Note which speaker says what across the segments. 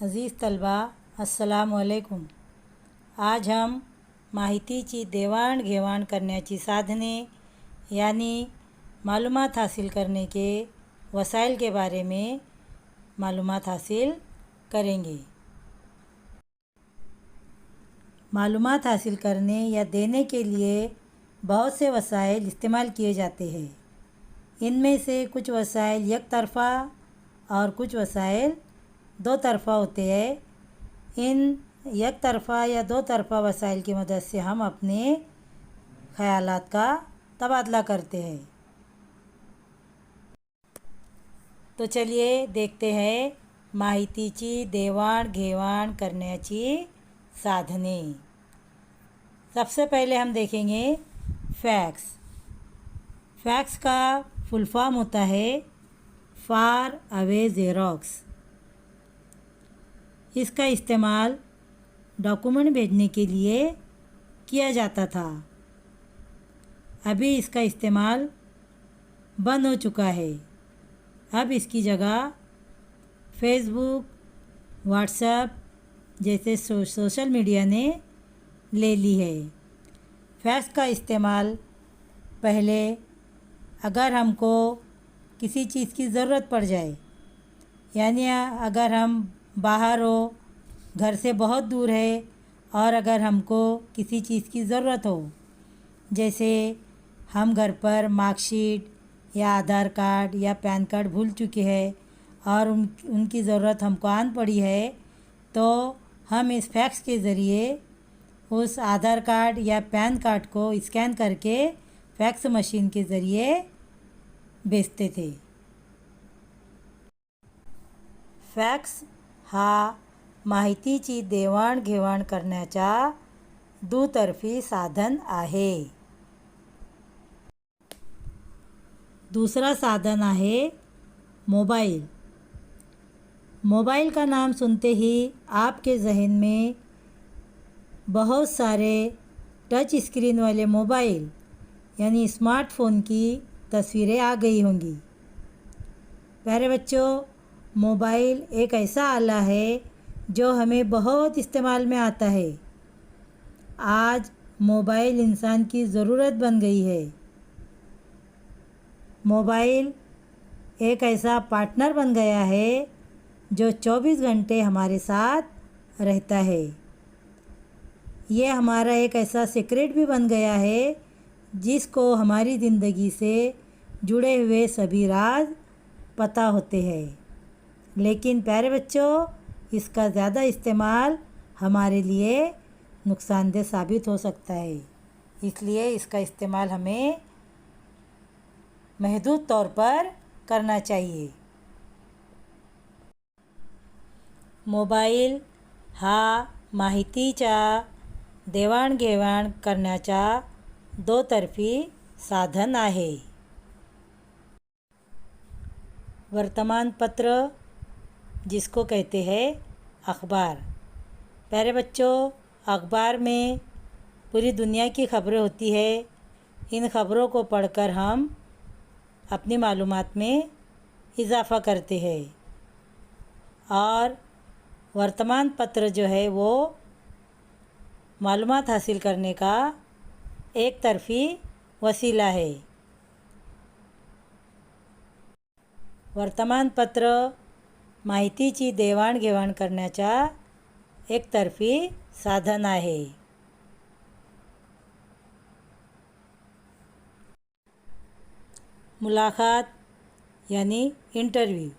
Speaker 1: अज़ीज़ तलबा अस्सलामु अलैकुम। आज हम माहितीची देवाणघेवाण करण्याची साधने यानी मालूमात हासिल करने के वसाइल के बारे में मालूमात हासिल करेंगे। मालूमात हासिल करने या देने के लिए बहुत से वसाइल इस्तेमाल किए जाते हैं। इनमें से कुछ वसाइल एक तरफ़ा और कुछ वसाइल दो तरफ़ा होते हैं। इन एक तरफ़ा या दो तरफ़ा वसाइल की मदद से हम अपने ख़यालात का तबादला करते हैं। तो चलिए देखते हैं माहितीची देवाणघेवाण करण्याची साधने। सबसे पहले हम देखेंगे फैक्स। फैक्स का फुल फॉर्म होता है फार अवे ज़ेरॉक्स। इसका इस्तेमाल डॉक्यूमेंट भेजने के लिए किया जाता था। अभी इसका इस्तेमाल बंद हो चुका है। अब इसकी जगह फेसबुक, व्हाट्सएप जैसे सोशल मीडिया ने ले ली है। फैक्स का इस्तेमाल पहले अगर हमको किसी चीज़ की ज़रूरत पड़ जाए, यानी अगर हम बाहर हो, घर से बहुत दूर है और अगर हमको किसी चीज़ की ज़रूरत हो, जैसे हम घर पर मार्कशीट या आधार कार्ड या पैन कार्ड भूल चुके हैं और उनकी ज़रूरत हमको आन पड़ी है, तो हम इस फैक्स के ज़रिए उस आधार कार्ड या पैन कार्ड को स्कैन करके फैक्स मशीन के ज़रिए भेजते थे। फॅक्स हा माहितीची देवाणघेवाण करण्याचा दुतर्फी साधन आहे। दूसरा साधन आहे मोबाइल। मोबाइल का नाम सुनते ही आपके जहन में बहुत सारे टच स्क्रीन वाले मोबाइल यानी स्मार्टफ़ोन की तस्वीरें आ गई होंगी। प्यारे बच्चों, मोबाइल एक ऐसा आला है जो हमें बहुत इस्तेमाल में आता है। आज मोबाइल इंसान की ज़रूरत बन गई है। मोबाइल एक ऐसा पार्टनर बन गया है जो 24 घंटे हमारे साथ रहता है। ये हमारा एक ऐसा सीक्रेट भी बन गया है जिसको हमारी ज़िंदगी से जुड़े हुए सभी राज पता होते हैं। लेकिन प्यारे बच्चों, इसका ज़्यादा इस्तेमाल हमारे लिए नुकसानदेह साबित हो सकता है, इसलिए इसका इस्तेमाल हमें महदूद तौर पर करना चाहिए। मोबाइल हा माहितीच्या देवाणघेवाण करण्याचा दोतर्फी साधन आहे। वर्तमान पत्र जिसको कहते हैं अखबार। प्यारे बच्चों, अखबार में पूरी दुनिया की खबरें होती है। इन खबरों को पढ़कर हम अपनी मालूमात में इजाफ़ा करते हैं और वर्तमान पत्र जो है वो मालूमात हासिल करने का एक तरफ़ी वसीला है। वर्तमानपत्र माहितीची देवाणघेवाण करण्याचा एकतर्फी साधन आहे। मुलाकात यानी इंटरव्यू।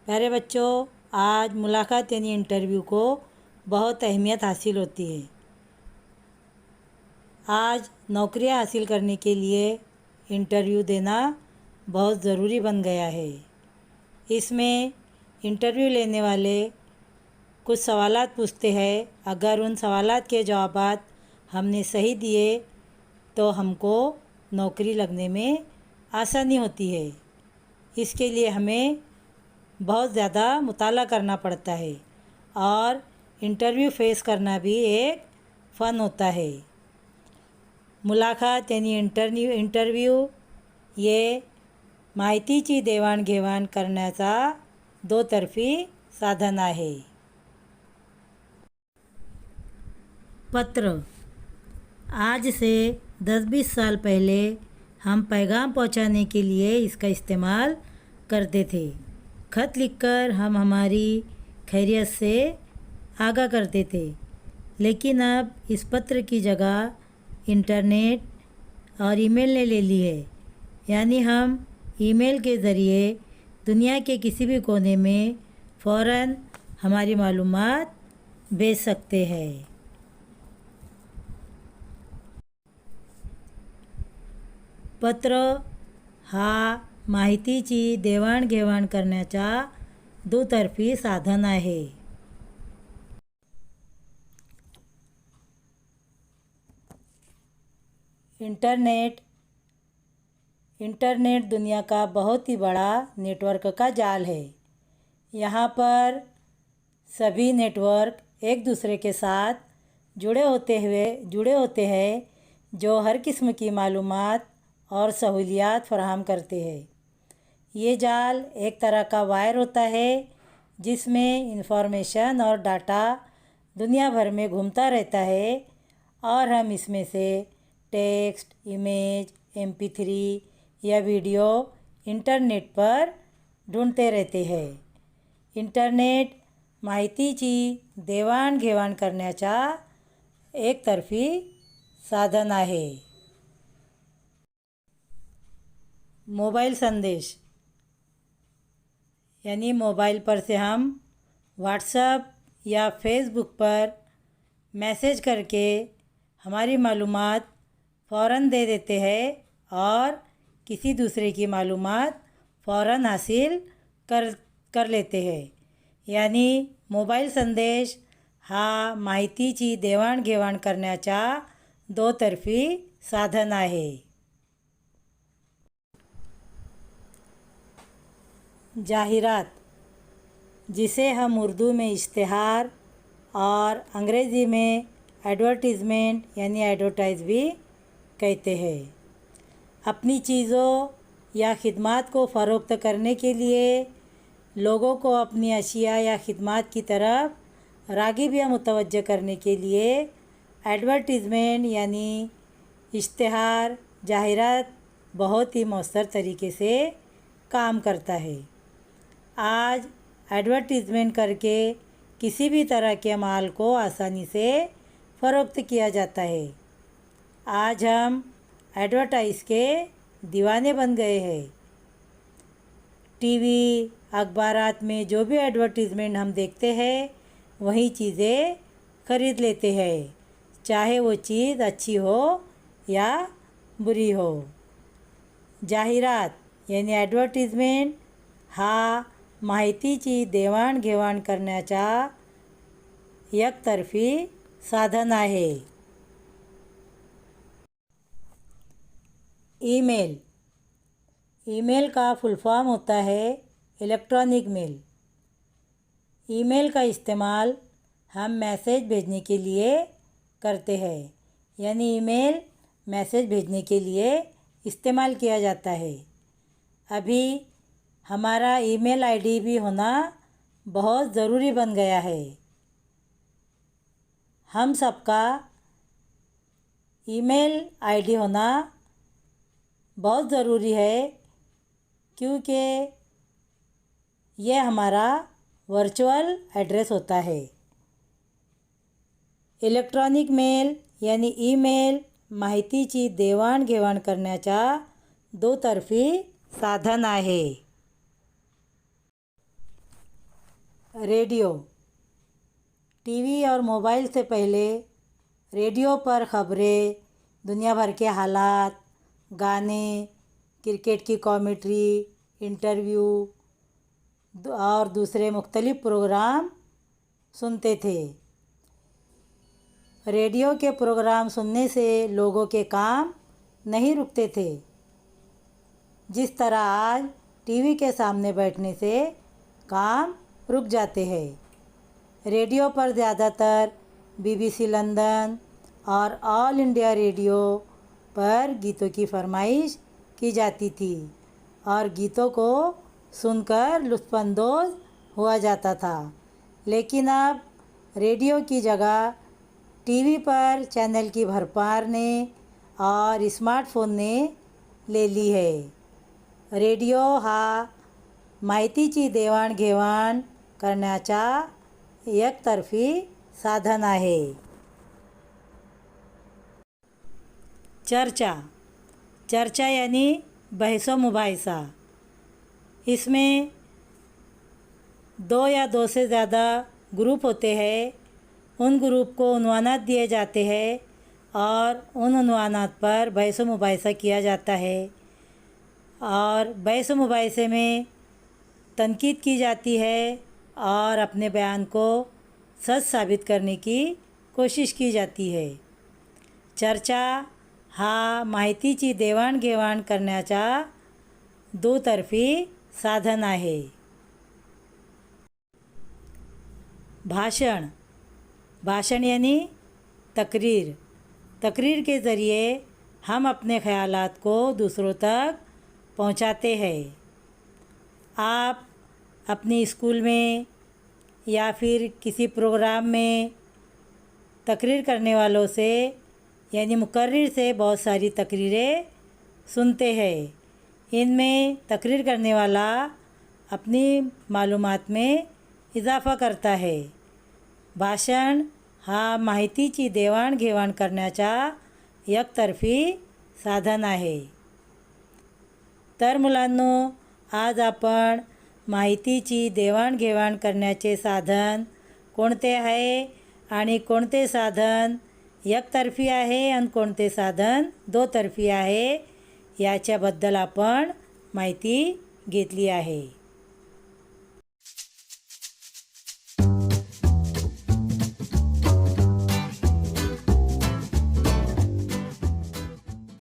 Speaker 1: प्यारे बच्चों, आज मुलाकात यानी इंटरव्यू को बहुत अहमियत हासिल होती है। आज नौकरियां हासिल करने के लिए इंटरव्यू देना बहुत ज़रूरी बन गया है। इसमें इंटरव्यू लेने वाले कुछ सवालात पूछते हैं। अगर उन सवालात के जवाबात हमने सही दिए तो हमको नौकरी लगने में आसानी होती है। इसके लिए हमें बहुत ज़्यादा मुताला करना पड़ता है और इंटरव्यू फेस करना भी एक फ़न होता है। मुलाखत यानी इंटरव्ह्यू हे माहितीची देवाणघेवाण करण्याचा दोतर्फी साधन आहे. पत्र. आज से 10-20 साल पहले हम पैगाम पहुंचाने के लिए इसका इस्तेमाल करते थे. खत लिखकर हम हमारी खैरियत से आगाह करते थे. लेकिन अब इस पत्र की जगह इंटरनेट और ईमेल ने ले ली है. यानी हम ईमेल के ज़रिए दुनिया के किसी भी कोने में फ़ौरन हमारी मालूमात भेज सकते हैं. पत्र हा माहितीची देवाणघेवाण करण्याचा दुतर्फी साधन आहे. इंटरनेट दुनिया का बहुत ही बड़ा नेटवर्क का जाल है. यहाँ पर सभी नेटवर्क एक दूसरे के साथ जुड़े होते हैं जो हर किस्म की मालूमात और सहूलियात फराहम करते हैं. ये जाल एक तरह का वायर होता है जिसमें इंफॉर्मेशन और डाटा दुनिया भर में घूमता रहता है और हम इसमें से टेक्स्ट, इमेज, MP3 या वीडियो इंटरनेट पर ढूंढते रहते हैं. इंटरनेट माहितीची देवाणघेवाण करण्याचा एकतर्फी साधन आहे. मोबाइल संदेश यानी मोबाइल पर से हम व्हाट्सएप या फेसबुक पर मैसेज करके हमारी मालूमात फ़ौरन दे देते हैं और किसी दूसरे की मालूमात फ़ौरन हासिल कर लेते हैं. यानी मोबाइल संदेश हा माहितीची देवाणघेवाण करण्याचा दोतर्फी साधन आहे. जाहिरात, जिसे हम उर्दू में इश्तिहार और अंग्रेज़ी में एडवर्टीज़मेंट यानी एडवर्टाइज़ भी कहते हैं. अपनी चीज़ों या खिदमात को फ़रोख्त करने के लिए लोगों को अपनी अशिया या खिदमात की तरफ राग़िब या मुतवज्जह करने के लिए एडवर्टीज़मेंट यानी इश्तिहार, जाहिरात बहुत ही मौसर तरीके से काम करता है. आज एडवर्टीज़मेंट करके किसी भी तरह के माल को आसानी से फ़रोख्त किया जाता है. आज हम एडवर्टाइज़ के दीवाने बन गए हैं. टीवी, अखबारात में जो भी एडवर्टीज़मेंट हम देखते हैं वही चीज़ें ख़रीद लेते हैं, चाहे वो चीज़ अच्छी हो या बुरी हो. जाहिरात यानी ॲडव्हर्टिजमेंट हा माहितीची देवाणघेवाण करण्याचा एकतर्फी साधन आहे. ईमेल का फुल फॉर्म होता है इलेक्ट्रॉनिक मेल. ईमेल का इस्तेमाल हम मैसेज भेजने के लिए करते हैं. यानी ईमेल मैसेज भेजने के लिए इस्तेमाल किया जाता है. अभी हमारा ईमेल आईडी भी होना बहुत ज़रूरी बन गया है. हम सबका ईमेल आईडी होना बहुत ज़रूरी है क्योंकि ये हमारा वर्चुअल एड्रेस होता है. इलेक्ट्रॉनिक मेल यानी ईमेल माहितीची देवाणघेवाण करण्याचा दुतर्फी साधन आहे. रेडियो. टीवी और मोबाइल से पहले रेडियो पर ख़बरें, दुनिया भर के हालात, गाने, क्रिकेट की कॉमेंट्री, इंटरव्यू और दूसरे मुख्तलिफ़ प्रोग्राम सुनते थे. रेडियो के प्रोग्राम सुनने से लोगों के काम नहीं रुकते थे, जिस तरह आज टीवी के सामने बैठने से काम रुक जाते हैं. रेडियो पर ज़्यादातर BBC लंदन और ऑल इंडिया रेडियो पर गीतों की फरमाइश की जाती थी और गीतों को सुनकर लुत्फ़अंदोज़ हुआ जाता था। लेकिन अब रेडियो की जगह टीवी पर चैनल की भरमार ने और स्मार्टफोन ने ले ली है। रेडिओ हा माहितीची देवाणघेवाण करण्याचा एकतर्फी साधन आहे। चर्चा यानी बहस व मुबाहिसा। इसमें 2 या 2 से ज़्यादा ग्रुप होते हैं। उन ग्रुप को उन्वानात दिए जाते हैं और उन उन्वानात पर बहस व मुबाहिसा किया जाता है और बहस व मुबाहिसे में तनकीद की जाती है और अपने बयान को सच साबित करने की कोशिश की जाती है। चर्चा हा माहितीची देवाणघेवाण करण्याचा दुतर्फी साधन आहे। भाषण यानी तकरीर के ज़रिए हम अपने ख़यालात को दूसरों तक पहुंचाते हैं। आप अपनी स्कूल में या फिर किसी प्रोग्राम में तकरीर करने वालों से यानी मुकर्रिर से बहुत सारी तकरीरें सुनते हैं। इनमें तकरीर करने वाला अपनी मालूमात में इजाफ़ा करता है। भाषण हा माहितीची देवाणघेवाण करण्याचा एकतर्फी साधन आहे। तर मुलांनो, आज आपण माहितीची देवाणघेवाण करण्याचे साधन कोणते आहे आणि कोणते साधन एकतर्फी आहे आणि कोणते साधन दोतर्फी आहे याच्याबद्दल आपण माहिती घेतली आहे।